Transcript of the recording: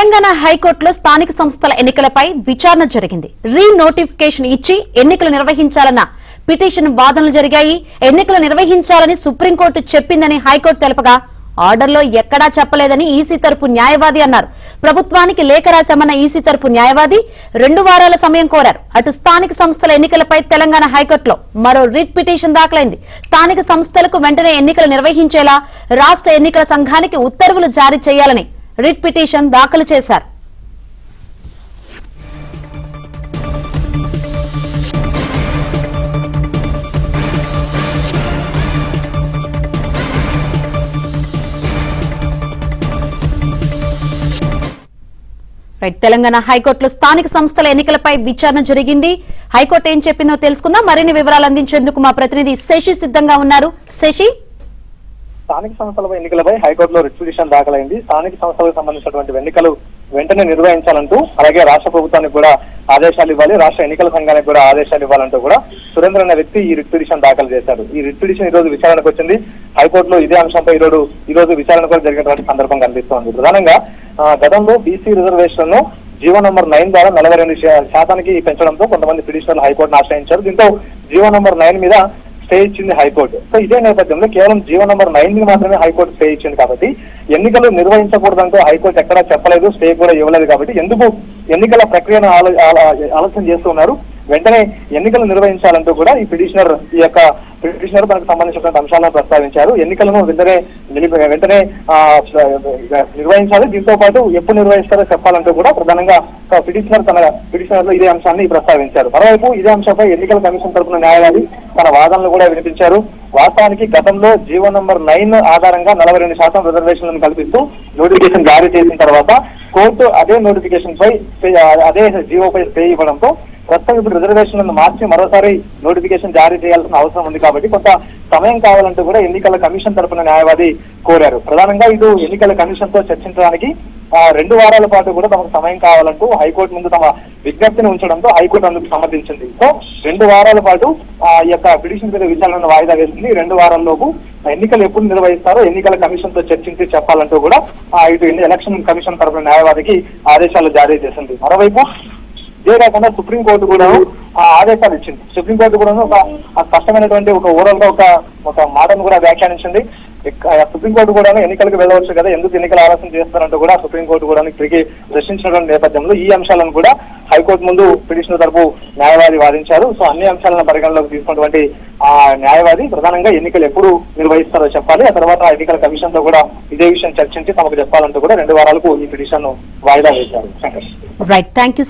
తెలంగాణ హైకోర్టులో స్థానిక సంస్థల ఎన్నికలపై విచారణ జరిగింది. రీ నోటిఫికేషన్ ఇచ్చి ఎన్నికలు నిర్వహించాలన్న పిటిషన్ వాదనలు జరిగాయి. ఎన్నికలు నిర్వహించాలని సుప్రీంకోర్టు చెప్పిందని హైకోర్టు తెలుపగా ఆర్డర్లో ఎక్కడా చెప్పలేదని ఈసీ తరపు న్యాయవాది అన్నారు. ప్రభుత్వానికి లేఖ రాశామన్న ఈసీ తరపు న్యాయవాది 2 వారాల సమయం కోరారు. అటు స్థానిక సంస్థల ఎన్నికలపై తెలంగాణ హైకోర్టులో మరో రిట్ పిటిషన్ దాఖలైంది. స్థానిక సంస్థలకు వెంటనే ఎన్నికలు నిర్వహించేలా రాష్ట్ర ఎన్నికల సంఘానికి ఉత్తర్వులు జారీ చేయాలని రిట్ పిటిషన్ దాఖలు చేశారు. తెలంగాణ హైకోర్టులో స్థానిక సంస్థల ఎన్నికలపై విచారణ జరిగింది. హైకోర్టు ఏం చెప్పిందో తెలుసుకుందాం. మరిన్ని వివరాలు అందించేందుకు మా ప్రతినిధి శశి సిద్ధంగా ఉన్నారు. శశి, స్థానిక సంస్థల ఎన్నికలపై హైకోర్టులో రిట్ పిటిషన్ దాఖలైంది. స్థానిక సంస్థలకు సంబంధించినటువంటి ఎన్నికలు వెంటనే నిర్వహించాలంటూ, అలాగే రాష్ట్ర ప్రభుత్వానికి కూడా ఆదేశాలు ఇవ్వాలి, రాష్ట్ర ఎన్నికల సంఘానికి కూడా ఆదేశాలు ఇవ్వాలంటూ కూడా సురేంద్ర అనే వ్యక్తి ఈ రిట్ పిటిషన్ దాఖలు చేశారు. ఈ రిట్ పిటిషన్ ఈ రోజు విచారణకు వచ్చింది. హైకోర్టులో ఇదే అంశంపై ఈ రోజు విచారణ కూడా జరిగినటువంటి సందర్భం కనిపిస్తోంది. ప్రధానంగా గతంలో బీసీ రిజర్వేషన్ ను జీవో నంబర్ 9 ద్వారా 42% పెంచడంతో కొంతమంది పిటిషనర్లు హైకోర్టును ఆశ్రయించారు. దీంతో జీవో నంబర్ 9 మీద స్టే ఇచ్చింది హైకోర్టు. సో ఇదే నేపథ్యంలో కేవలం జీవో నంబర్ 9 ని మాత్రమే హైకోర్టు స్టే ఇచ్చింది కాబట్టి ఎన్నికలు నిర్వహించకూడదంటూ హైకోర్టు ఎక్కడా చెప్పలేదు, స్టే కూడా ఇవ్వలేదు. కాబట్టి ఎందుకు ఎన్నికల ప్రక్రియను ఆలస్యం చేస్తున్నారు, వెంటనే ఎన్నికలు నిర్వహించాలంటూ కూడా ఈ యొక్క పిటిషనర్ తనకు సంబంధించినటువంటి అంశాలను ప్రస్తావించారు. ఎన్నికలను వెంటనే నిర్వహించాలి, దీంతో పాటు ఎప్పుడు నిర్వహిస్తారో చెప్పాలంటూ కూడా ప్రధానంగా పిటిషనర్ ఇదే అంశాన్ని ప్రస్తావించారు. మరోవైపు ఇదే అంశంపై ఎన్నికల కమిషన్ తరపున న్యాయవాది తన వాదనలు కూడా వినిపించారు. వాస్తవానికి గతంలో జీవో నంబర్ 9 ఆధారంగా 42% రిజర్వేషన్లను కల్పిస్తూ నోటిఫికేషన్ జారీ చేసిన తర్వాత కోర్టు అదే నోటిఫికేషన్ పై అదే జీవోపై స్టే ఇవ్వడంతో ప్రస్తుతం ఇప్పుడు రిజర్వేషన్లను మార్చి మరోసారి నోటిఫికేషన్ జారీ చేయాల్సిన అవసరం ఉంది. కాబట్టి కొంత సమయం కావాలంటూ కూడా ఎన్నికల కమిషన్ తరపున న్యాయవాది కోరారు. ప్రధానంగా ఇటు ఎన్నికల కమిషన్ తో చర్చించడానికి 2 వారాల పాటు కూడా తమకు సమయం కావాలంటూ హైకోర్టు ముందు తమ విజ్ఞప్తిని ఉంచడంతో హైకోర్టు అందుకు సమ్మతించింది. సో 2 వారాల పాటు ఈ యొక్క పిటిషన్ మీద విచారణను వాయిదా వేసింది. 2 వారాల్లోపు ఎన్నికలు ఎప్పుడు నిర్వహిస్తారో ఎన్నికల కమిషన్ తో చర్చించి చెప్పాలంటూ కూడా ఇటు ఎలక్షన్ కమిషన్ తరపున న్యాయవాదికి ఆదేశాలు జారీ చేసింది. మరోవైపు ఇదే కాకుండా సుప్రీంకోర్టు కూడా ఆదేశాలు ఇచ్చింది. సుప్రీంకోర్టు కూడా ఒక స్పష్టమైనటువంటి ఒక ఓవరాల్ గా ఒక మాటను కూడా వ్యాఖ్యానించింది. సుప్రీంకోర్టు కూడా ఎన్నికలకు వెళ్ళవచ్చు కదా, ఎందుకు ఎన్నికలు ఆలస్యం చేస్తారంటూ కూడా సుప్రీంకోర్టు కూడా తిరిగి ప్రశ్నించినటువంటి నేపథ్యంలో ఈ అంశాలను కూడా హైకోర్టు ముందు పిటిషనర్ తరపు న్యాయవాది వాదించారు. సో అన్ని అంశాలను పరిగణలోకి తీసుకున్నటువంటి న్యాయవాది ప్రధానంగా ఎన్నికలు ఎప్పుడు నిర్వహిస్తారో చెప్పాలి, ఆ తర్వాత ఎన్నికల కమిషన్ తో కూడా ఇదే విషయం చర్చించి తమకు చెప్పాలంటూ కూడా 2 వారాలకు ఈ పిటిషన్ వాయిదా వేశారు. Right, thank you.